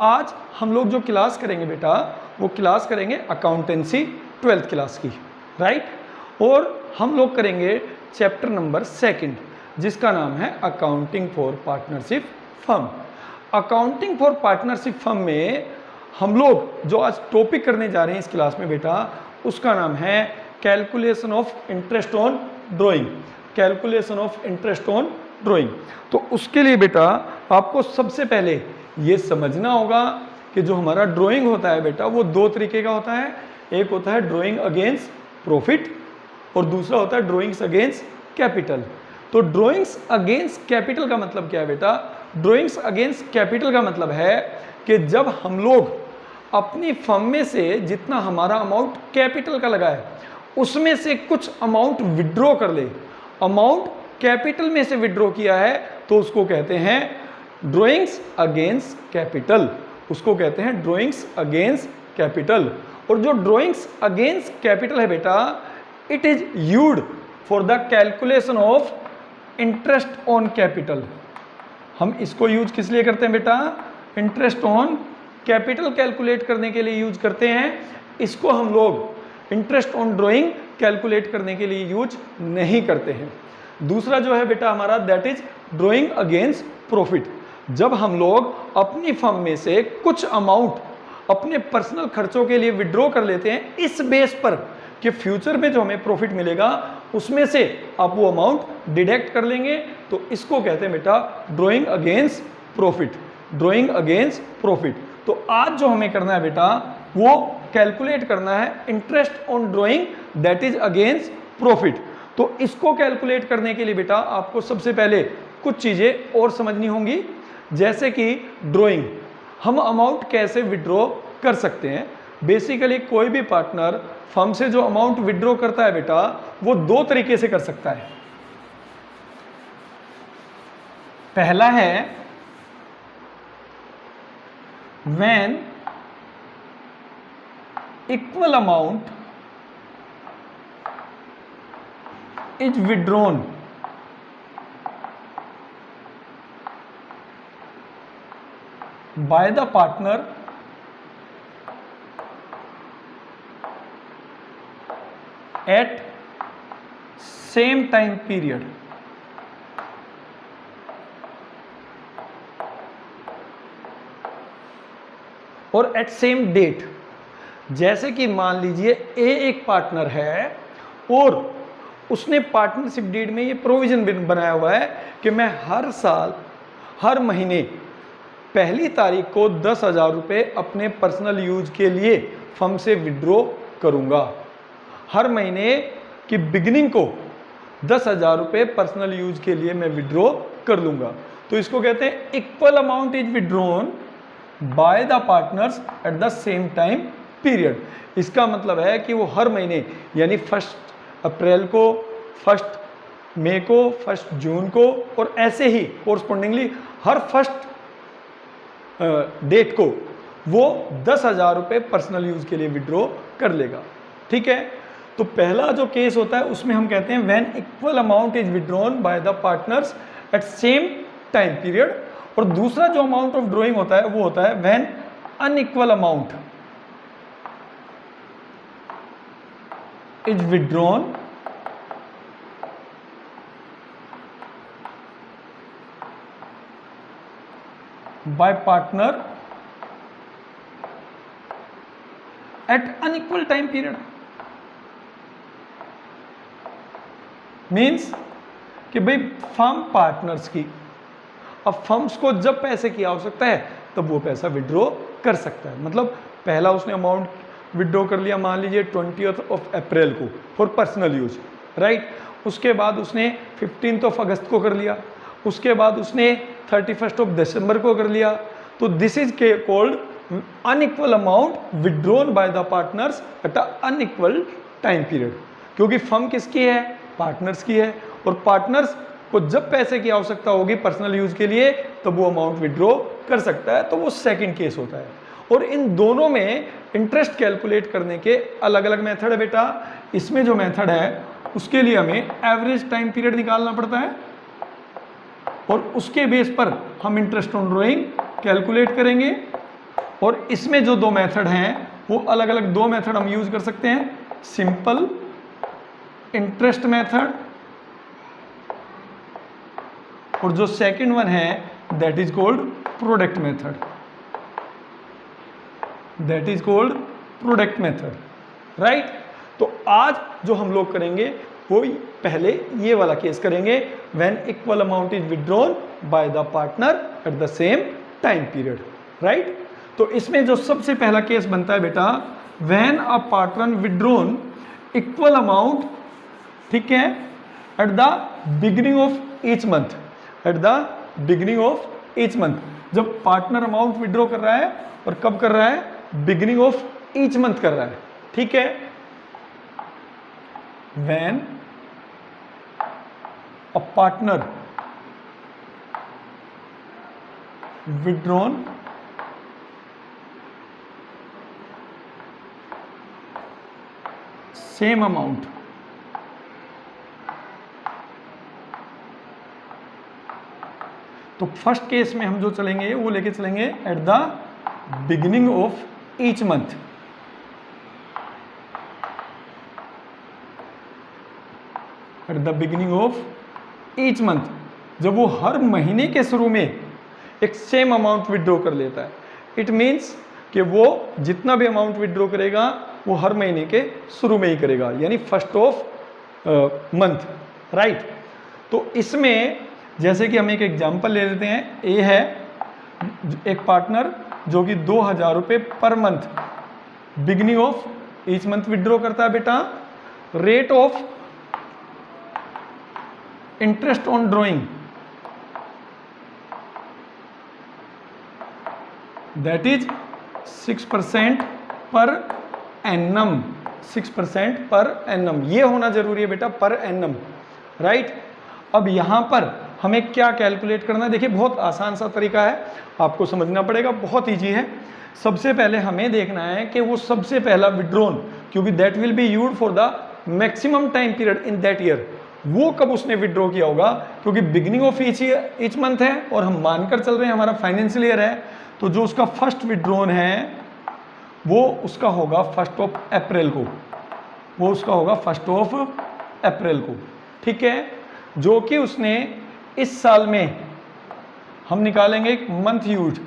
आज हम लोग जो क्लास करेंगे बेटा, वो क्लास करेंगे अकाउंटेंसी 12th क्लास की, राइट। और हम लोग करेंगे चैप्टर नंबर 2 जिसका नाम है accounting for partnership firm. Accounting for partnership firm में हम लोग जो आज टॉपिक करने जा रहे हैं इस क्लास में बेटा, उसका नाम है calculation of interest on drawing. Calculation of interest on drawing. तो उसके लिए बेटा आपको सबसे पहले ये समझना होगा कि जो हमारा ड्राइंग होता है बेटा, वो दो तरीके का होता है। एक होता है ड्राइंग अगेंस्ट प्रॉफिट और दूसरा होता है ड्राइंग्स अगेंस्ट कैपिटल। तो ड्राइंग्स अगेंस्ट कैपिटल का मतलब क्या है बेटा? ड्राइंग्स अगेंस्ट कैपिटल का मतलब है कि जब हम लोग अपनी फर्म में से जितना हमारा अमाउंट कैपिटल का लगा है उसमें से कुछ अमाउंट विड्रॉ कर ले, अमाउंट कैपिटल में से विड्रॉ किया है, तो उसको कहते हैं ड्राइंग्स अगेंस्ट कैपिटल। उसको कहते हैं ड्राइंग्स अगेंस्ट कैपिटल। और जो ड्राइंग्स अगेंस्ट कैपिटल है बेटा, it is used for the calculation of interest on capital. हम इसको यूज किस लिए करते हैं बेटा? इंटरेस्ट ऑन कैपिटल कैलकुलेट करने के लिए यूज करते हैं। इसको हम लोग इंटरेस्ट ऑन ड्राइंग कैलकुलेट करने के लिए यूज नहीं करते हैं। दूसरा जो है बेटा हमारा, that is drawing against profit. जब हम लोग अपनी फर्म में से कुछ अमाउंट अपने पर्सनल खर्चों के लिए विड्रॉ कर लेते हैं इस बेस पर कि फ्यूचर में जो हमें प्रॉफिट मिलेगा उसमें से आप वो अमाउंट डिडक्ट कर लेंगे, तो इसको कहते हैं बेटा drawing against profit. Drawing against profit. तो आज जो हमें करना है बेटा, वो कैलकुलेट करना है interest on drawing that is against profit. तो इसको कैलकुलेट करने के लिए बेटा आपको सबसे पहले कुछ चीजें और समझनी होंगी, जैसे कि ड्राइंग, हम अमाउंट कैसे विड्रॉ कर सकते हैं। बेसिकली कोई भी पार्टनर फर्म से जो अमाउंट विड्रॉ करता है बेटा, वो दो तरीके से कर सकता है। पहला है when equal amount is withdrawn by the partner at same time period। और एट सेम डेट। जैसे कि मान लीजिए ए एक पार्टनर है और उसने पार्टनरशिप डीड में ये प्रोविजन बनाया हुआ है कि मैं हर साल हर महीने पहली तारीख को 10,000 रुपये अपने पर्सनल यूज के लिए फर्म से विड्रॉ करूंगा। हर महीने की बिगिनिंग को 10,000 रुपये पर्सनल यूज के लिए मैं विड्रॉ कर लूंगा। तो इसको कहते हैं equal amount is withdrawn by the partners at the same time period. इसका मतलब है कि वो हर महीने यानी 1 अप्रैल को, 1 मई को, 1 जून को और ऐसे ही कोरस्पॉन्डिंगली हर 1 डेट को वो 10,000 रुपये पर्सनल यूज के लिए विड्रॉ कर लेगा। ठीक है। तो पहला जो केस होता है उसमें हम कहते हैं when equal amount is withdrawn by the partners at same time period. और दूसरा जो अमाउंट ऑफ ड्रॉइंग होता है वो होता है when unequal amount is withdrawn by partner at unequal time period। Means कि भाई फर्म पार्टनर्स की, अब फर्म्स को जब पैसे की आवश्यकता है तब वो पैसा विड्रॉ कर सकता है। मतलब पहला उसने अमाउंट विड्रॉ कर लिया मान लीजिए 20 अप्रैल को फॉर पर्सनल यूज, राइट। उसके बाद उसने 15 अगस्त को कर लिया, उसके बाद उसने 31 दिसंबर को कर लिया। तो this is called unequal amount withdrawn by the partners at a unequal time period. क्योंकि फर्म किसकी है? पार्टनर्स की है। और पार्टनर्स को जब पैसे की आवश्यकता होगी पर्सनल यूज के लिए तब वो अमाउंट विड्रॉ कर सकता है। तो वो सेकंड केस होता है। और इन दोनों में इंटरेस्ट कैलकुलेट करने के अलग अलग मेथड है बेटा। इसमें जो मेथड है उसके लिए हमें एवरेज टाइम पीरियड निकालना पड़ता है और उसके बेस पर हम इंटरेस्ट ऑन ड्राइंग कैलकुलेट करेंगे। और इसमें जो दो मेथड हैं वो अलग अलग दो मेथड हम यूज कर सकते हैं, सिंपल इंटरेस्ट मेथड और जो सेकंड वन है that is called product method, that is called product method, right. तो आज जो हम लोग करेंगे वो पहले ये वाला केस करेंगे, when equal amount is withdrawn by the partner at the same time period, right. तो इसमें जो सबसे पहला केस बनता है बेटा, when a partner withdrawn equal amount, ठीक है, at the beginning of each month, at the beginning of each month, जब पार्टनर अमाउंट विड्रॉ कर रहा है और कब कर रहा है, बिगिनिंग ऑफ ईच मंथ कर रहा है, ठीक है। When a partner withdrawn same amount तो फर्स्ट केस में हम जो चलेंगे वो लेके चलेंगे at the beginning of each month, at the beginning of each month, जब वो हर महीने के शुरू में एक सेम अमाउंट विड्रॉ कर लेता है। इट मीन्स कि वो जितना भी अमाउंट विड्रॉ करेगा वो हर महीने के शुरू में ही करेगा, यानी फर्स्ट ऑफ मंथ, राइट। तो इसमें जैसे कि हम एक एग्जांपल ले लेते हैं, ए है एक पार्टनर जो कि 2000 रुपये per month beginning of each month withdraw करता है बेटा। Rate of interest on drawing that is 6% per annum, 6% per annum, ये होना जरूरी है बेटा, पर एनम, राइट। अब यहां पर हमें क्या कैलकुलेट करना है, देखिए बहुत आसान सा तरीका है, आपको समझना पड़ेगा, बहुत ईजी है। सबसे पहले हमें देखना है कि वो सबसे पहला विड्रॉन, क्योंकि that will be used for the maximum time period in that year, वो कब उसने विड्रॉ किया होगा, क्योंकि बिगिनिंग ऑफ ईच मंथ है और हम मानकर चल रहे हैं हमारा फाइनेंशियल ईयर है, तो जो उसका फर्स्ट विड्रॉन है वो उसका होगा 1 अप्रैल को, वो उसका होगा 1 अप्रैल को, ठीक है। जो कि उसने इस साल में हम निकालेंगे एक मंथ यूज,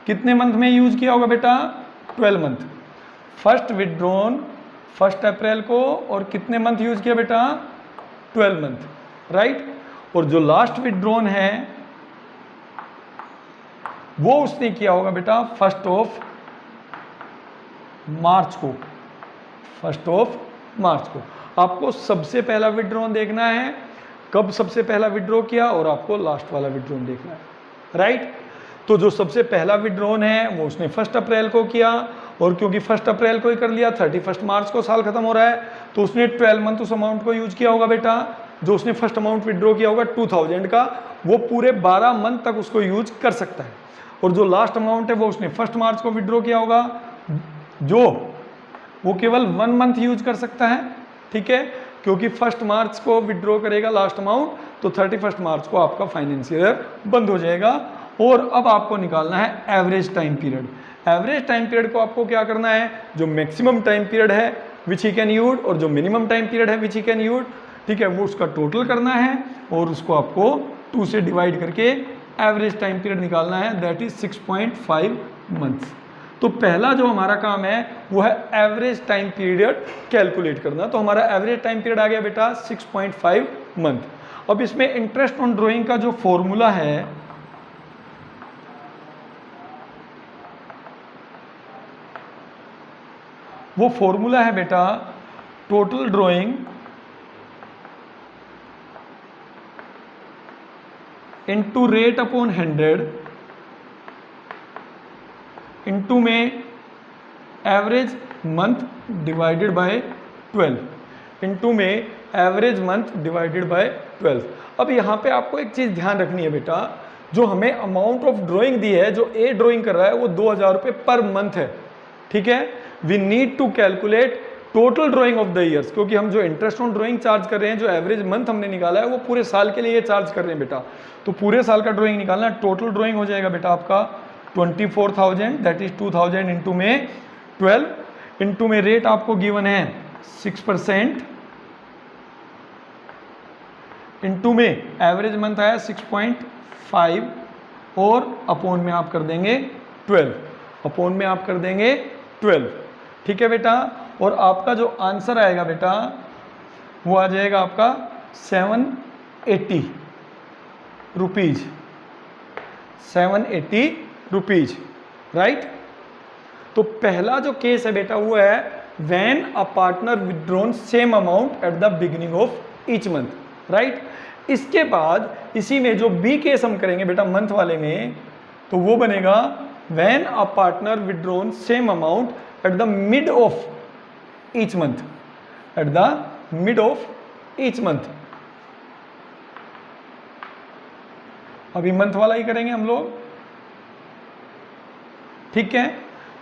कितने मंथ में यूज किया होगा बेटा, 12 मंथ। फर्स्ट विड्रॉन 1 अप्रैल को और कितने मंथ यूज किया बेटा, 12 मंथ, राइट। और जो लास्ट विड्रॉन है वो उसने किया होगा बेटा 1 मार्च को, 1 मार्च को। आपको सबसे पहला विड्रॉन देखना है, कब सबसे पहला विड्रॉ किया, और आपको लास्ट वाला विड्रॉन देखना है, राइट। तो जो सबसे पहला विड्रॉन है वो उसने 1 अप्रैल को किया, और क्योंकि 1 अप्रैल को ही कर लिया, 31 मार्च को साल खत्म हो रहा है, तो उसने 12 मंथ उस अमाउंट को यूज किया होगा बेटा। जो उसने फर्स्ट अमाउंट विड्रॉ किया होगा 2000 का, वो पूरे 12 मंथ तक उसको यूज कर सकता है। और जो लास्ट अमाउंट है वो उसने 1 मार्च को विड्रॉ किया होगा, जो वो केवल 1 मंथ यूज कर सकता है, ठीक है, क्योंकि 1 मार्च को विड्रॉ करेगा लास्ट अमाउंट, तो 31 मार्च को आपका फाइनेंशियल ईयर बंद हो जाएगा। और अब आपको निकालना है average time period. Average time period को आपको क्या करना है, जो मैक्सिमम टाइम पीरियड है विच ही कैन यूज और जो मिनिमम टाइम पीरियड है विच ही कैन यूज, ठीक है, वो उसका टोटल करना है और उसको आपको 2 से डिवाइड करके एवरेज टाइम पीरियड निकालना है, दैट इज 6.5 मंथ्स। तो पहला जो हमारा काम है वो है एवरेज टाइम पीरियड कैलकुलेट करना। तो हमारा एवरेज टाइम पीरियड आ गया बेटा 6.5 मंथ। अब इसमें इंटरेस्ट ऑन ड्रॉइंग का जो फॉर्मूला है वो फॉर्मूला है बेटा total drawing into rate upon 100 into में average month divided by 12 into में एवरेज मंथ डिवाइडेड बाय 12। अब यहाँ पे आपको एक चीज़ ध्यान रखनी है बेटा, जो हमें अमाउंट ऑफ ड्राइंग दी है, जो ए ड्राइंग कर रहा है वो 2000 रुपये पर मंथ है, ठीक है। We need to calculate total drawing of the years, क्योंकि हम जो इंटरेस्ट ऑन ड्राइंग चार्ज कर रहे हैं, जो एवरेज मंथ हमने निकाला है वो पूरे साल के लिए चार्ज कर रहे हैं बेटा। तो पूरे साल का ड्राइंग निकालना है, टोटल ड्राइंग हो जाएगा बेटा आपका 24,000 दैट इज 2000 इंटू में 12 इंटू में रेट आपको गिवन है 6%, इंटू में एवरेज मंथ आया 6.5 और अपॉन में आप कर देंगे 12, अपॉन में आप कर देंगे 12। ठीक है बेटा, और आपका जो आंसर आएगा बेटा वो आ जाएगा आपका 780 रुपीज, 780 रुपीज, राइट। तो पहला जो केस है बेटा वो है when a partner withdrawn same amount at the beginning of each month, right. इसके बाद इसी में जो बी केस हम करेंगे बेटा मंथ वाले में, तो वो बनेगा when a partner withdrawn same amount at the mid of each month, eight the mid of each month. अभी मंथ वाला ही करेंगे हम लोग, ठीक है।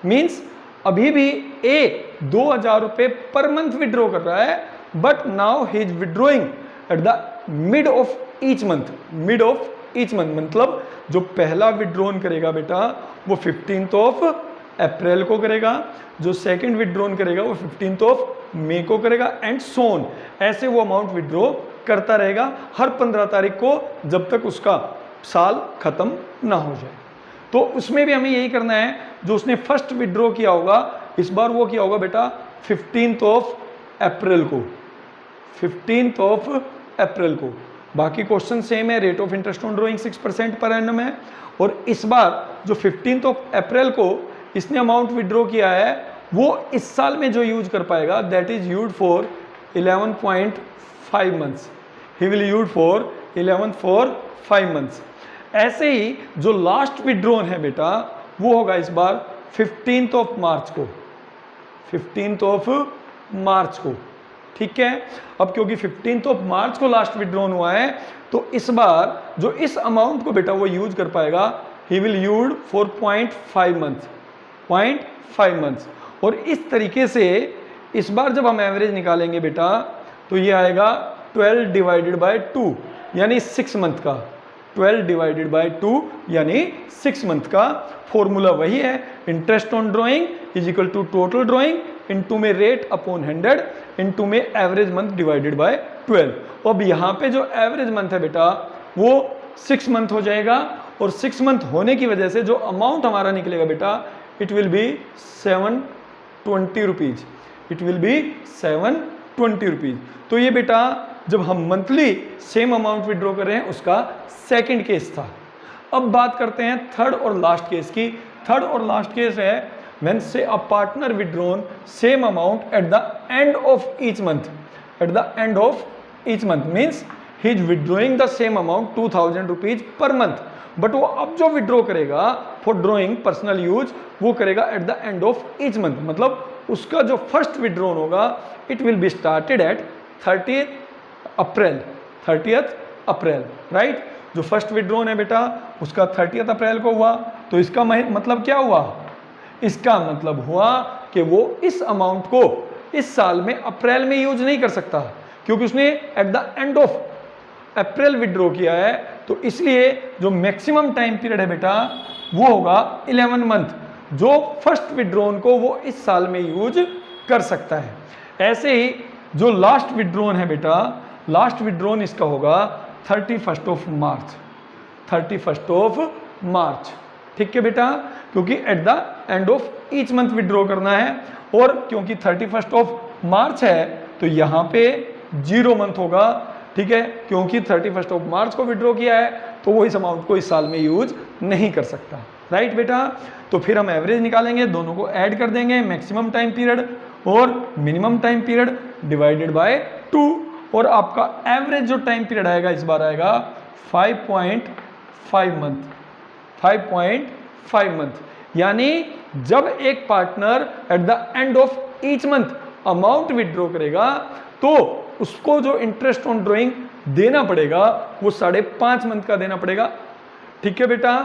मींस अभी भी ए 2000 रुपए पर मंथ विड्रॉ कर रहा है, but now he is withdrawing eight the mid of each month, mid of each month मतलब जो पहला विड्रॉन करेगा बेटा वो 15th ऑफ अप्रैल को करेगा, जो सेकंड विड्रॉन करेगा वो 15th ऑफ मई को करेगा, एंड सोन ऐसे वो अमाउंट विड्रॉ करता रहेगा हर 15 तारीख को जब तक उसका साल खत्म ना हो जाए। तो उसमें भी हमें यही करना है, जो उसने फर्स्ट विड्रॉ किया होगा इस बार वो किया होगा बेटा 15th ऑफ अप्रैल को, 15th ऑफ अप्रैल को। बाकी क्वेश्चन सेम है, rate of interest on drawing 6% पर एनम है, और इस बार जो 15th ऑफ अप्रैल को इसने अमाउंट विड्रॉ किया है वो इस साल में जो यूज कर पाएगा that is use for 11.5 months, he will use for 11 months. ऐसे ही जो लास्ट विड्रॉन है बेटा वो होगा इस बार 15th ऑफ मार्च को, 15th ऑफ मार्च को, ठीक है। अब क्योंकि 15th ऑफ मार्च को लास्ट विड्रॉन हुआ है तो इस बार जो इस अमाउंट को बेटा वो यूज कर पाएगा he will use for 0.5 months, 0.5 months. और इस तरीके से इस बार जब हम एवरेज निकालेंगे बेटा तो ये आएगा 12 डिवाइडेड बाय 2 यानी 6 मंथ का, 12 डिवाइडेड बाय 2 यानी 6 मंथ का। फॉर्मूला वही है, interest on drawing is equal to total drawing into में रेट अपॉन 100 इनटू में एवरेज मंथ डिवाइडेड बाय 12। अब यहाँ पे जो एवरेज मंथ है बेटा वो 6 मंथ हो जाएगा, और 6 मंथ होने की वजह से जो अमाउंट हमारा निकलेगा बेटा it will be 720 rupees, it will be 720 rupees. तो ये बेटा जब हम मंथली सेम अमाउंट विड्रॉ कर रहे हैं उसका सेकंड केस था। अब बात करते हैं थर्ड और लास्ट केस की। थर्ड और लास्ट केस है व्हेन से a partner withdrawn same amount at the end of each month, eight the end of each month means he is withdrawing the same amount 2000 rupees per month, but वो अब जो withdraw करेगा for drawing personal use वो करेगा eight the end of each month, मतलब उसका जो first withdrawn होगा it will be started at 30th April, 30th April, right. जो फर्स्ट विड्रॉन है बेटा उसका 30th अप्रैल को हुआ, तो इसका मतलब क्या हुआ, इसका मतलब हुआ कि वो इस अमाउंट को इस साल में अप्रैल में यूज नहीं कर सकता, क्योंकि उसने eight the end of April withdraw किया है। तो इसलिए जो मैक्सिमम टाइम पीरियड है बेटा वो होगा 11 मंथ, जो फर्स्ट विड्रॉन को वो इस साल में यूज कर सकता है। ऐसे ही जो लास्ट विड्रॉन है बेटा, लास्ट विड्रॉन इसका होगा 31st of March, 31st of March, ठीक है बेटा, क्योंकि eight the end of each month withdraw करना है, और क्योंकि 31st ऑफ मार्च है तो यहाँ पे 0 मंथ होगा, ठीक है, क्योंकि 31st ऑफ मार्च को विड्रॉ किया है तो वो इस अमाउंट को इस साल में यूज नहीं कर सकता, राइट बेटा। तो फिर हम एवरेज निकालेंगे, दोनों को ऐड कर देंगे, मैक्सिमम टाइम पीरियड और minimum time period divided by 2, और आपका एवरेज जो टाइम पीरियड आएगा इस बार आएगा 5.5 मंथ, 5.5 मंथ। यानी जब एक partner eight the end of each month amount withdraw करेगा तो उसको जो इंटरेस्ट ऑन ड्रॉइंग देना पड़ेगा वो 5.5 मंथ का देना पड़ेगा, ठीक है बेटा।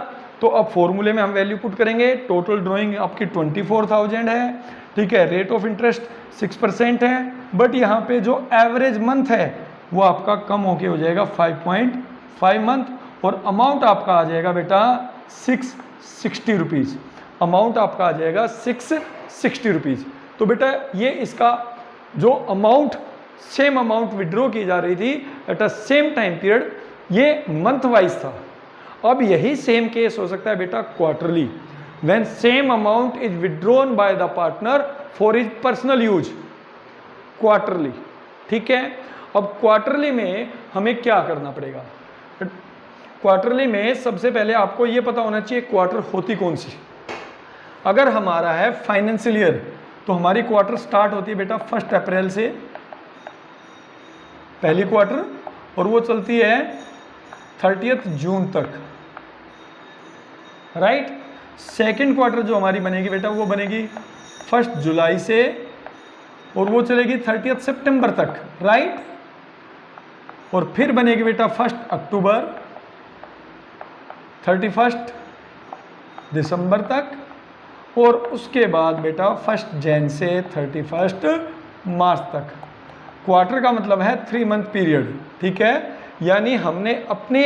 तो अब फॉर्मूले में हम वैल्यू पुट करेंगे, टोटल ड्रॉइंग आपकी 24,000 है, ठीक है, रेट ऑफ इंटरेस्ट 6% है, बट यहाँ पे जो एवरेज मंथ है वो आपका कम होके हो जाएगा 5.5 मंथ, और अमाउंट आपका आ जाएगा बेटा 660 रुपीज़, अमाउंट आपका आ जाएगा 660 रुपीज़। तो बेटा ये इसका जो अमाउंट, सेम अमाउंट विड्रॉ की जा रही थी at a same time period, ये मंथ वाइज था। अब यही सेम केस हो सकता है बेटा quarterly, when same amount is withdrawn by the partner for his personal use, quarterly. ठीक है, अब क्वार्टरली में हमें क्या करना पड़ेगा? क्वार्टरली में सबसे पहले आपको ये पता होना चाहिए क्वार्टर होती कौन सी। अगर हमारा है फाइनेंशियल ईयर, तो हमारी क्वार्टर स्टार्ट होती है बेटा 1 अप्रैल से, पहली क्वार्टर, और वो चलती है 30 जून तक, राइट। सेकेंड क्वार्टर जो हमारी बनेगी बेटा वो बनेगी 1 जुलाई से, और वो चलेगी 30 सितंबर तक, राइट। और फिर बनेगी बेटा 1 अक्टूबर, 31 दिसंबर तक, और उसके बाद बेटा 1 जैन से 31 मार्च तक। क्वार्टर का मतलब है 3 मंथ पीरियड, ठीक है। यानी हमने अपने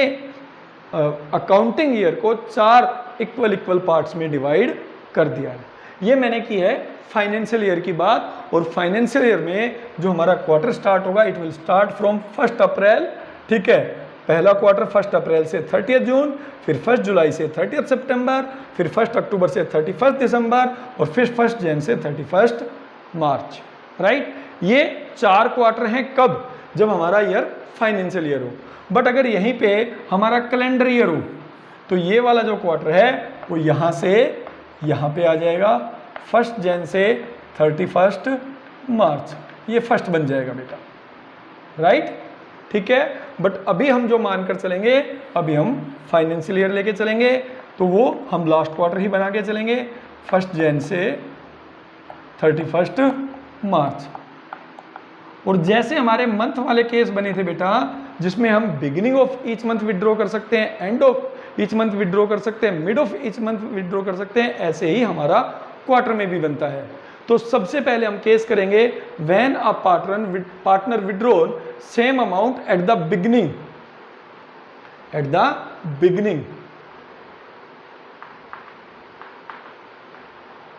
अकाउंटिंग ईयर को 4 इक्वल पार्ट्स में डिवाइड कर दिया है। ये मैंने की है फाइनेंशियल ईयर की बात, और फाइनेंशियल ईयर में जो हमारा क्वार्टर स्टार्ट होगा, इट विल स्टार्ट फ्रॉम 1 अप्रैल, ठीक है। पहला क्वार्टर 1 अप्रैल से 30 जून, फिर 1 जुलाई से 30 सितंबर, फिर 1 अक्टूबर से 31 दिसंबर, और फिर 1 जैन से 31 मार्च, राइट। ये 4 क्वार्टर हैं, कब? जब हमारा ईयर फाइनेंशियल ईयर हो। बट अगर यहीं पे हमारा कैलेंडर ईयर हो, तो ये वाला जो क्वार्टर है वो यहाँ से यहाँ पे आ जाएगा, 1 जैन से 31 मार्च, ये फर्स्ट बन जाएगा बेटा, राइट। ठीक है, बट अभी हम जो मानकर चलेंगे, अभी हम फाइनेंशियल ईयर लेके चलेंगे, तो वो हम लास्ट क्वार्टर ही बना के चलेंगे, 1 जैन से 31 मार्च। और जैसे हमारे मंथ वाले केस बने थे बेटा, जिसमें हम beginning of each month withdraw कर सकते हैं, and of each month withdraw कर सकते हैं, mid of each month withdraw कर सकते हैं, ऐसे ही हमारा क्वार्टर में भी बनता है। तो सबसे पहले हम केस करेंगे when a partner withdrawn same amount at the beginning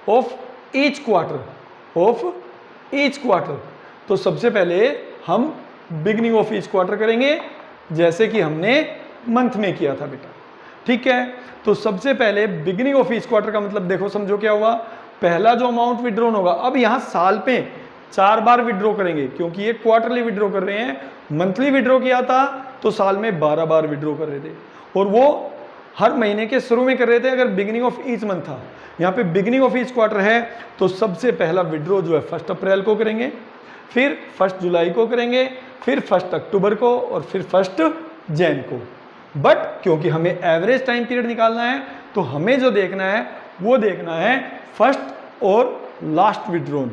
of each quarter. तो सबसे पहले हम बिगिनिंग ऑफ ईच क्वार्टर करेंगे, जैसे कि हमने मंथ में किया था बेटा, ठीक है। तो सबसे पहले बिगिनिंग ऑफ ईच क्वार्टर का मतलब देखो, समझो क्या हुआ। पहला जो अमाउंट विड्रॉन होगा, अब यहां साल पे 4 बार विड्रॉ करेंगे, क्योंकि ये क्वार्टरली विड्रॉ कर रहे हैं। मंथली विड्रॉ किया था तो साल में 12 बार विड्रॉ कर रहे थे, और वो हर महीने के शुरू में कर रहे थे अगर बिगिनिंग ऑफ ईच मंथ था। यहाँ पे बिगिनिंग ऑफ ईच क्वार्टर है, तो सबसे पहला विड्रॉ जो है 1 अप्रैल को करेंगे, फिर 1 जुलाई को करेंगे, फिर 1 अक्टूबर को, और फिर 1 जैन को। बट क्योंकि हमें एवरेज टाइम पीरियड निकालना है, तो हमें जो देखना है वो देखना है फर्स्ट और लास्ट विड्रॉन।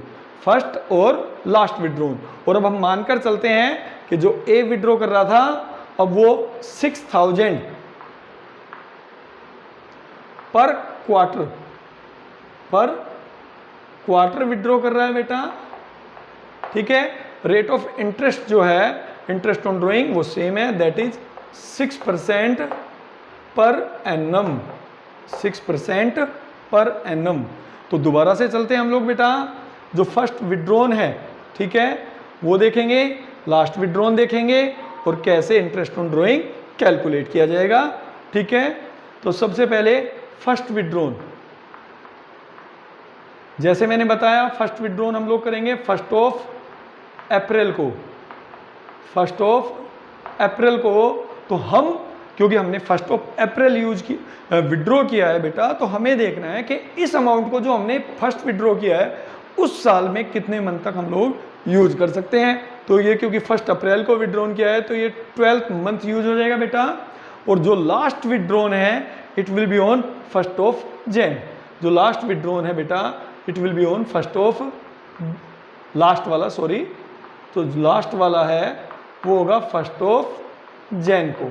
और अब हम मानकर चलते हैं कि जो ए विड्रॉ कर रहा था, अब वो 6000 पर क्वार्टर विड्रॉ कर रहा है बेटा, ठीक है। रेट ऑफ इंटरेस्ट जो है, इंटरेस्ट ऑन ड्रॉइंग, वो सेम है, that is 6% per annum, 6% per annum. तो दोबारा से चलते हैं हम लोग बेटा, जो फर्स्ट विड्रॉन है, ठीक है, वो देखेंगे, लास्ट विड्रॉन देखेंगे, और कैसे इंटरेस्ट ऑन ड्रॉइंग कैलकुलेट किया जाएगा, ठीक है। तो सबसे पहले फर्स्ट विड्रॉन, जैसे मैंने बताया, फर्स्ट विड्रॉन हम लोग करेंगे 1 अप्रैल को। तो हम, क्योंकि हमने 1 अप्रैल विड्रॉ किया है बेटा, तो हमें देखना है कि इस अमाउंट को जो हमने फर्स्ट विड्रॉ किया है, उस साल में कितने मंथ तक हम लोग यूज कर सकते हैं। तो ये क्योंकि 1 अप्रैल को विड्रॉन किया है, तो ये 12th मंथ यूज हो जाएगा बेटा। और जो लास्ट विड्रॉन है, it will be on 1 Jain. जो लास्ट विड्रॉन है बेटा, it will be on last वाला है वो होगा 1 जैन को।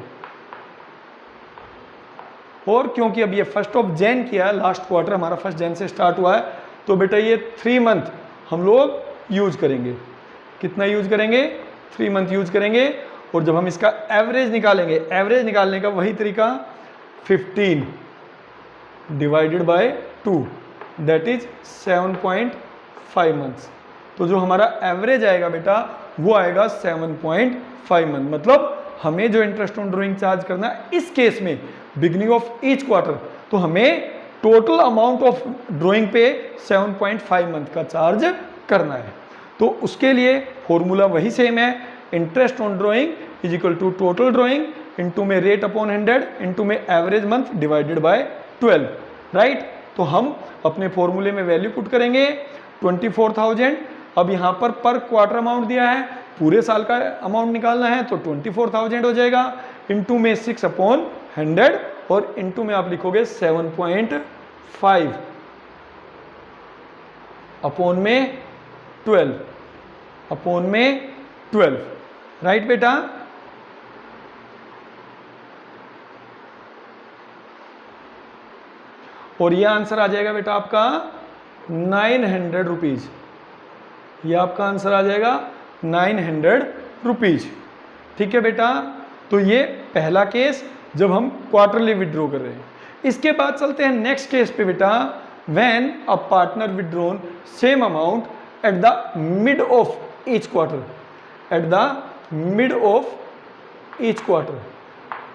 और क्योंकि अब ये 1 जैन किया है, लास्ट क्वार्टर हमारा 1 जैन से स्टार्ट हुआ है, तो बेटा ये 3 मंथ हम लोग यूज करेंगे। कितना यूज करेंगे? 3 मंथ यूज करेंगे। और जब हम इसका एवरेज निकालेंगे, एवरेज निकालने का वही तरीका 15, divided by 2 that is 7.5 months. तो जो हमारा एवरेज आएगा बेटा वो आएगा 7.5 मंथ। मतलब हमें जो इंटरेस्ट ऑन ड्राइंग चार्ज करना है इस केस में बिगिनिंग ऑफ ईच क्वार्टर, तो हमें टोटल अमाउंट ऑफ ड्राइंग पे 7.5 मंथ का चार्ज करना है। तो उसके लिए फॉर्मूला वही सेम है, interest on drawing is equal to total drawing into में रेट अपॉन 100 इनटू में average month divided by 12, right. तो हम अपने फॉर्मूले में वैल्यू पुट करेंगे 24,000। अब यहाँ पर क्वार्टर अमाउंट दिया है, पूरे साल का अमाउंट निकालना है तो 24,000 हो जाएगा, इनटू में 6/100 और इनटू में आप लिखोगे 7.5 अपॉन में 12 अपॉन में 12, राइट बेटा। और ये आंसर आ जाएगा बेटा आपका 900 रुपीज। ये आपका आंसर आ जाएगा 900 रुपीज, ठीक है बेटा। तो ये पहला केस जब हम क्वार्टरली विड्रॉ कर रहे हैं। इसके बाद चलते हैं नेक्स्ट केस पे बेटा, when a partner withdrawn same amount at the mid of each quarter, eight the mid of each quarter.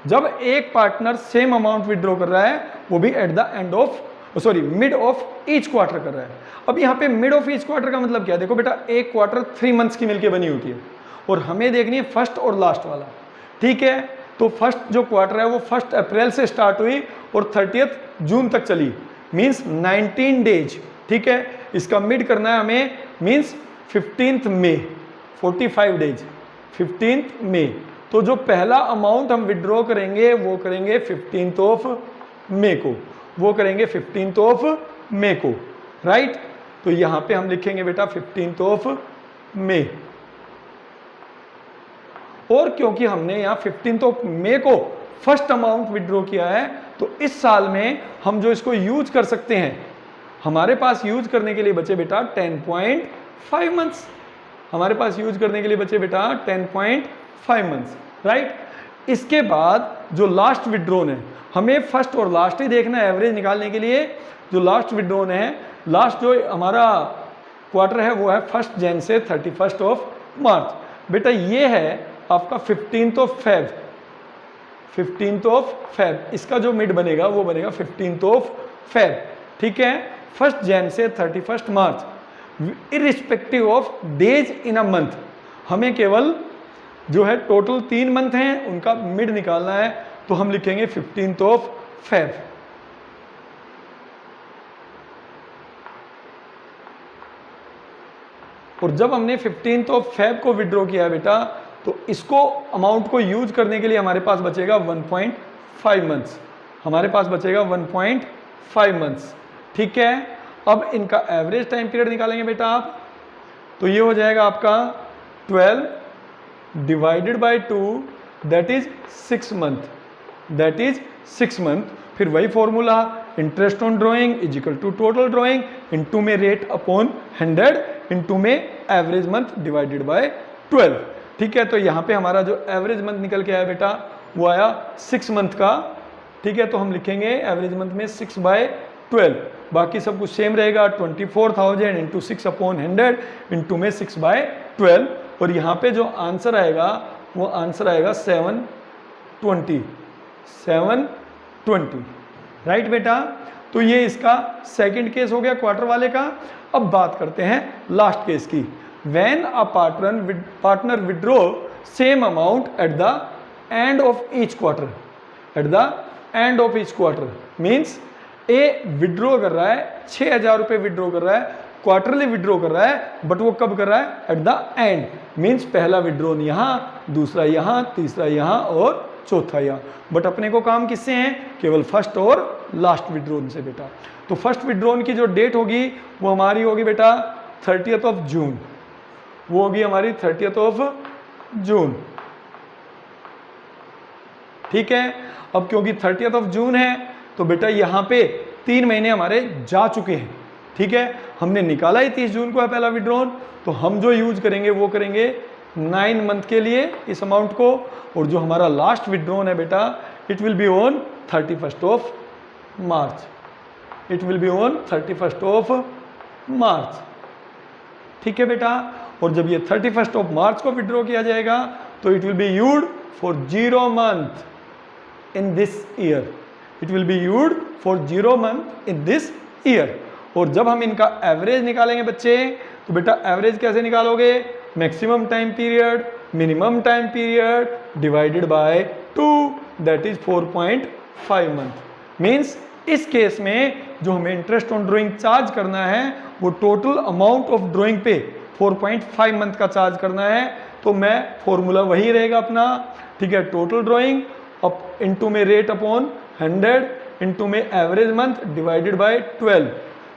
जब एक पार्टनर सेम अमाउंट विड्रॉ कर रहा है वो भी eight the end of mid of each quarter कर रहा है। अब यहाँ पे मिड ऑफ ईच क्वार्टर का मतलब क्या है, देखो बेटा एक क्वार्टर 3 मंथ्स की मिलके बनी होती है और हमें देखनी है फर्स्ट और लास्ट वाला, ठीक है। तो फर्स्ट जो क्वार्टर है वो 1 अप्रैल से स्टार्ट हुई और 30 जून तक चली, मीन्स 19 डेज, ठीक है। इसका मिड करना है हमें, मीन्स 15 मई, 45 डेज, 15 मई। तो जो पहला अमाउंट हम विड्रॉ करेंगे वो करेंगे 15th ऑफ मई को, वो करेंगे 15th ऑफ मई को, राइट। तो यहां पे हम लिखेंगे बेटा 15th ऑफ मई। और क्योंकि हमने यहां 15th ऑफ मई को फर्स्ट अमाउंट विड्रॉ किया है तो इस साल में हम जो इसको यूज कर सकते हैं, हमारे पास यूज करने के लिए बचे बेटा 10.5 मंथ्स। हमारे पास यूज करने के लिए बचे बेटा 10.5 मंथ्स, राइट। इसके बाद जो लास्ट विड्रॉन है, हमें फर्स्ट और लास्ट ही देखना है एवरेज निकालने के लिए। जो लास्ट विड्रॉन है, लास्ट जो हमारा क्वार्टर है वो है 1 जनवरी से 31 ऑफ मार्च। बेटा ये है आपका 15th of Feb, 15th of Feb. इसका जो मिड बनेगा वो बनेगा 15th ऑफ फेब, ठीक है। 1 जनवरी से 31 मार्च irrespective of days in a month. हमें केवल जो है टोटल 3 मंथ हैं उनका मिड निकालना है, तो हम लिखेंगे 15th ऑफ फेब। और जब हमने 15th ऑफ फेब को विड्रॉ किया बेटा तो इसको अमाउंट को यूज करने के लिए हमारे पास बचेगा 1.5 मंथ्स, हमारे पास बचेगा 1.5 मंथ्स, ठीक है। अब इनका एवरेज टाइम पीरियड निकालेंगे बेटा आप, तो ये हो जाएगा आपका 12 divided by 2 that is 6 month, that is 6 month. फिर वही formula, interest on drawing is equal to total drawing into में रेट अपॉन 100 इनटू में एवरेज मंथ डिवाइडेड बाय 12, ठीक है। तो यहाँ पे हमारा जो एवरेज मंथ निकल के आया बेटा वो आया 6 मंथ का, ठीक है। तो हम लिखेंगे एवरेज मंथ में 6/12, बाकी सब कुछ सेम रहेगा। 24,000 इंटू 6/100 इंटू में 6/12, और यहाँ पे जो आंसर आएगा वो आंसर आएगा 720, राइट बेटा। तो ये इसका सेकंड केस हो गया क्वार्टर वाले का। अब बात करते हैं लास्ट केस की, when a partner withdraw same amount at the end of each quarter, eight the end of each quarter means A withdraw कर रहा है 6,000 रुपये विड्रॉ कर रहा है, क्वार्टरली विड्रॉ कर रहा है, बट वो कब कर रहा है, एट द एंड मीन्स पहला विड्रॉन यहाँ, दूसरा यहाँ, तीसरा यहाँ और चौथा यहाँ। बट अपने को काम किससे है, केवल फर्स्ट और लास्ट विड्रॉन से बेटा। तो फर्स्ट विड्रॉन की जो डेट होगी वो हमारी होगी बेटा 30th ऑफ जून, वो होगी हमारी 30th ऑफ जून, ठीक है। अब क्योंकि 30th ऑफ जून है तो बेटा यहाँ पे 3 महीने हमारे जा चुके हैं, ठीक है। हमने निकाला ही 30 जून को है पहला विड्रॉन, तो हम जो यूज करेंगे वो करेंगे 9 मंथ के लिए इस अमाउंट को, और जो हमारा लास्ट विड्रॉन है बेटा it will be on 31st of March, it will be on 31st of March. ठीक है बेटा, और जब ये 31st ऑफ मार्च को विड्रॉ किया जाएगा तो it will be used for 0 month in this year, it will be used for 0 month in this year. और जब हम इनका एवरेज निकालेंगे बच्चे, तो बेटा एवरेज कैसे निकालोगे? Maximum time period minimum time period divided by 2, that is 4.5 month. Means इस केस में जो हमें इंटरेस्ट ऑन ड्राइंग चार्ज करना है वो टोटल अमाउंट ऑफ ड्राइंग पे 4.5 मंथ का चार्ज करना है। तो मैं फॉर्मूला वही रहेगा अपना, ठीक है, टोटल ड्राइंग अप इनटू में रेट अपॉन 100 इनटू में एवरेज मंथ डिवाइडेड बाय 12।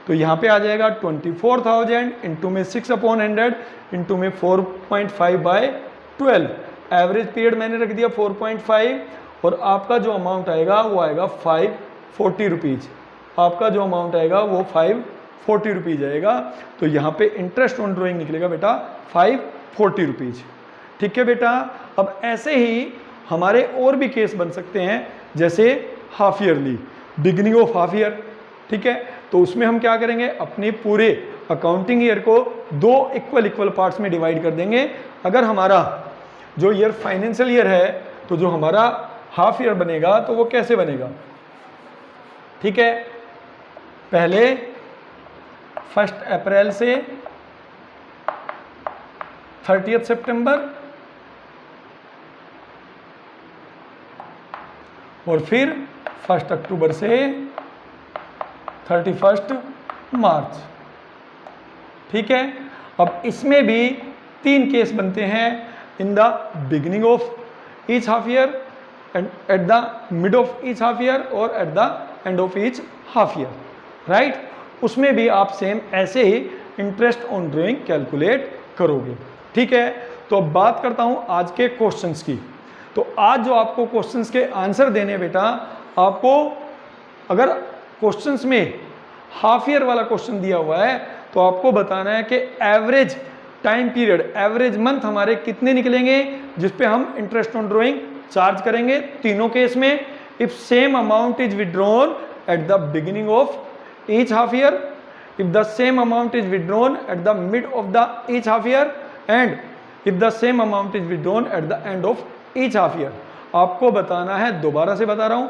तो यहाँ पे आ जाएगा 24,000 इनटू में 6 अपॉन 100 इनटू में 4.5 बाय 12। एवरेज पीरियड मैंने रख दिया 4.5 और आपका जो अमाउंट आएगा वो आएगा 540 रुपीज़। आपका जो अमाउंट आएगा वो 540 रुपीज़ आएगा। तो यहाँ पे इंटरेस्ट ऑन ड्राइंग निकलेगा बेटा 540 रुपीज़। ठीक है बेटा, अब ऐसे ही हमारे और भी केस बन सकते हैं, जैसे half yearly, beginning of half year. ठीक है, तो उसमें हम क्या करेंगे, अपने पूरे अकाउंटिंग ईयर को 2 इक्वल पार्ट्स में डिवाइड कर देंगे। अगर हमारा जो ईयर फाइनेंशियल ईयर है तो जो हमारा हाफ ईयर बनेगा तो वो कैसे बनेगा? ठीक है, पहले 1 अप्रैल से 30 सितंबर और फिर 1 अक्टूबर से 31 मार्च। ठीक है, अब इसमें भी 3 केस बनते हैं, in the beginning of each half year, at the mid of each half year और at the end of each half year, right. उसमें भी आप सेम ऐसे ही इंटरेस्ट ऑन ड्राइंग कैलकुलेट करोगे। ठीक है, तो अब बात करता हूं आज के क्वेश्चंस की। तो आज जो आपको क्वेश्चंस के आंसर देने बेटा, आपको अगर क्वेश्चंस में हाफ ईयर वाला क्वेश्चन दिया हुआ है तो आपको बताना है कि average time period, average month हमारे कितने निकलेंगे जिसपे हम इंटरेस्ट ऑन ड्राइंग चार्ज करेंगे तीनों केस में। If same amount is withdrawn at the beginning of each half year, if the same amount is withdrawn eight the mid of the each half year and if the same amount is withdrawn eight the end of each half year. आपको बताना है, दोबारा से बता रहा हूं,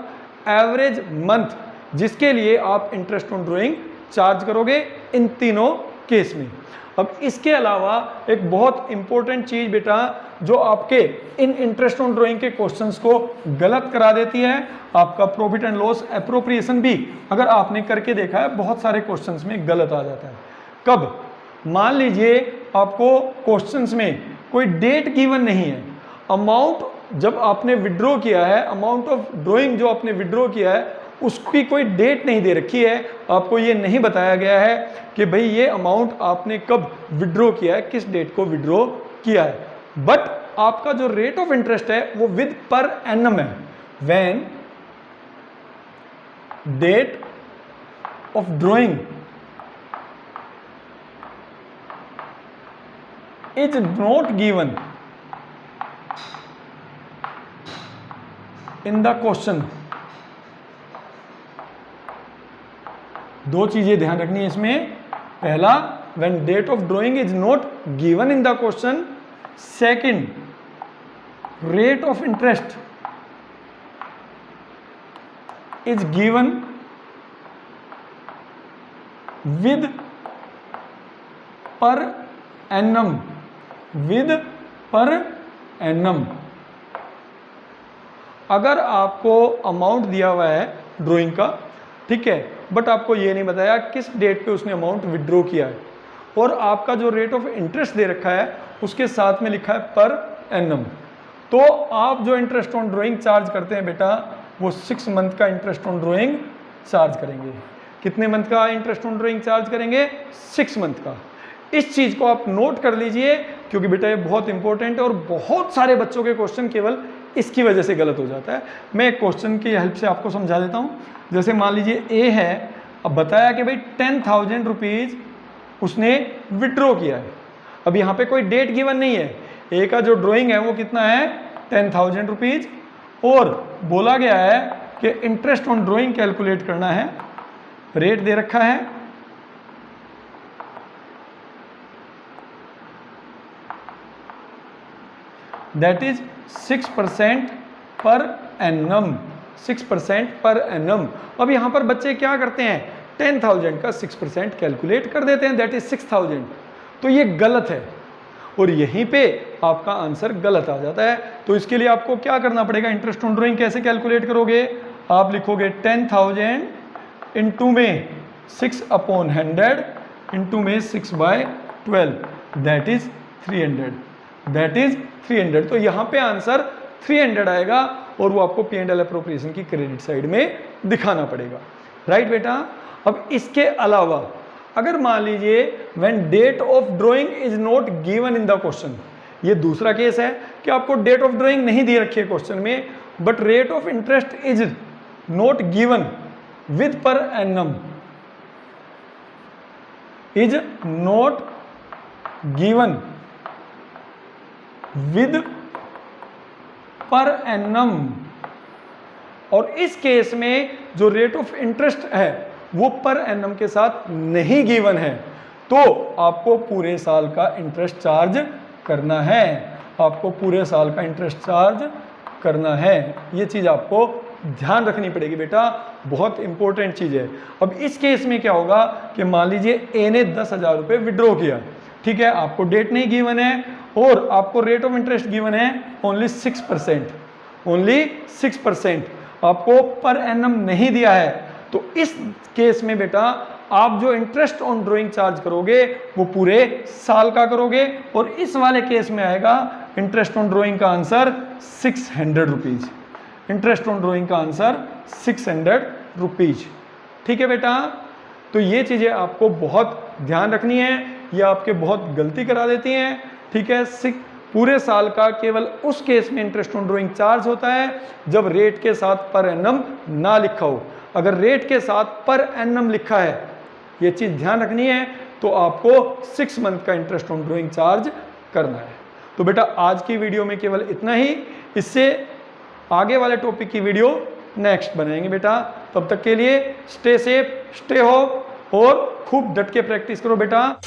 average month जिसके लिए आप इंटरेस्ट ऑन ड्राइंग चार्ज करोगे इन तीनों केस में। अब इसके अलावा एक बहुत इंपॉर्टेंट चीज बेटा जो आपके इन इंटरेस्ट ऑन ड्राइंग के क्वेश्चंस को गलत करा देती है, आपका प्रॉफिट एंड लॉस एप्रोप्रिएशन भी अगर आपने करके देखा है बहुत सारे क्वेश्चंस में गलत आ जाता है। कब? मान लीजिए आपको क्वेश्चंस में कोई डेट गिवन नहीं है, अमाउंट जब आपने विड्रॉ किया है, अमाउंट ऑफ ड्राइंग जो आपने विड्रॉ किया है उसकी कोई डेट नहीं दे रखी है, आपको ये नहीं बताया गया है कि भाई ये अमाउंट आपने कब विड्रॉ किया है, किस डेट को विड्रॉ किया है, बट आपका जो रेट ऑफ इंटरेस्ट है वो विद पर एनम है। When date of drawing is not given in the question. दो चीजें ध्यान रखनी है इसमें, पहला when date of drawing is not given in the question, second rate of interest is given with per annum, with per annum। अगर आपको amount दिया हुआ है ड्राइंग का, ठीक है, बट आपको ये नहीं बताया किस डेट पे उसने अमाउंट विड्रॉ किया है, और आपका जो रेट ऑफ इंटरेस्ट दे रखा है उसके साथ में लिखा है पर एनम, तो आप जो इंटरेस्ट ऑन ड्राइंग चार्ज करते हैं बेटा वो 6 मंथ का इंटरेस्ट ऑन ड्राइंग चार्ज करेंगे। कितने मंथ का इंटरेस्ट ऑन ड्राइंग चार्ज करेंगे? 6 मंथ का। इस चीज को आप नोट कर लीजिए क्योंकि बेटा ये बहुत इंपॉर्टेंट है और बहुत सारे बच्चों के क्वेश्चन केवल इसकी वजह से गलत हो जाता है। मैं एक क्वेश्चन की हेल्प से आपको समझा देता हूँ। जैसे मान लीजिए ए है, अब बताया कि भाई 10,000 रुपीज़ उसने विड्रॉ किया है। अब यहाँ पे कोई डेट गिवन नहीं है, ए का जो ड्राइंग है वो कितना है 10,000 रुपीज़, और बोला गया है कि इंटरेस्ट ऑन ड्राइंग कैलकुलेट करना है रेट दे रखा है, that is 6% per annum, 6% per annum. अब यहां पर बच्चे क्या करते हैं, 10,000 का 6% कैलकुलेट कर देते हैं, दैट इज 6,000। तो ये गलत है और यहीं पे आपका आंसर गलत आ जाता है। तो इसके लिए आपको क्या करना पड़ेगा, इंटरेस्ट ऑन ड्राइंग कैसे कैलकुलेट करोगे, आप लिखोगे 10,000 इंटू में 6/100 इंटू में 6/12, दैट इज 300, दैट इज 300। तो यहाँ पे आंसर 300 आएगा और वो आपको P&L अप्रोप्रिएशन की क्रेडिट साइड में दिखाना पड़ेगा, राइट बेटा। अब इसके अलावा अगर मान लीजिए when date of drawing is not given in the question, ये दूसरा केस है कि आपको डेट ऑफ ड्राइंग नहीं दी रखी है क्वेश्चन में, but rate of interest is not given with per annum, is not given with per annum, और इस केस में जो रेट ऑफ इंटरेस्ट है वो पर एनम के साथ नहीं गिवन है, तो आपको पूरे साल का इंटरेस्ट चार्ज करना है, आपको पूरे साल का इंटरेस्ट चार्ज करना है। ये चीज़ आपको ध्यान रखनी पड़ेगी बेटा, बहुत इंपॉर्टेंट चीज़ है। अब इस केस में क्या होगा कि मान लीजिए ए ने 10,000 रुपये विड्रॉ किया, ठीक है, आपको डेट नहीं गिवन है और आपको रेट ऑफ इंटरेस्ट गिवन है ओनली 6%, ओनली 6%, आपको पर एनम नहीं दिया है। तो इस केस में बेटा आप जो इंटरेस्ट ऑन ड्राइंग चार्ज करोगे वो पूरे साल का करोगे, और इस वाले केस में आएगा इंटरेस्ट ऑन ड्राइंग का answer 600 rupees, interest on drawing का आंसर 600 रुपीज, ठीक है बेटा। तो ये चीज़ें आपको बहुत ध्यान रखनी है, ये आपके बहुत गलती करा देती हैं, ठीक है। पूरे साल का केवल उस केस में इंटरेस्ट ऑन ड्राइंग चार्ज होता है जब रेट के साथ पर एनम ना लिखा हो। अगर रेट के साथ पर एनम लिखा है, ये चीज़ ध्यान रखनी है, तो आपको 6 मंथ का इंटरेस्ट ऑन ड्राइंग चार्ज करना है। तो बेटा आज की वीडियो में केवल इतना ही, इससे आगे वाले टॉपिक की वीडियो नेक्स्ट बनाएंगे बेटा। तब तक के लिए स्टे सेफ, स्टे होप और खूब डट के प्रैक्टिस करो बेटा।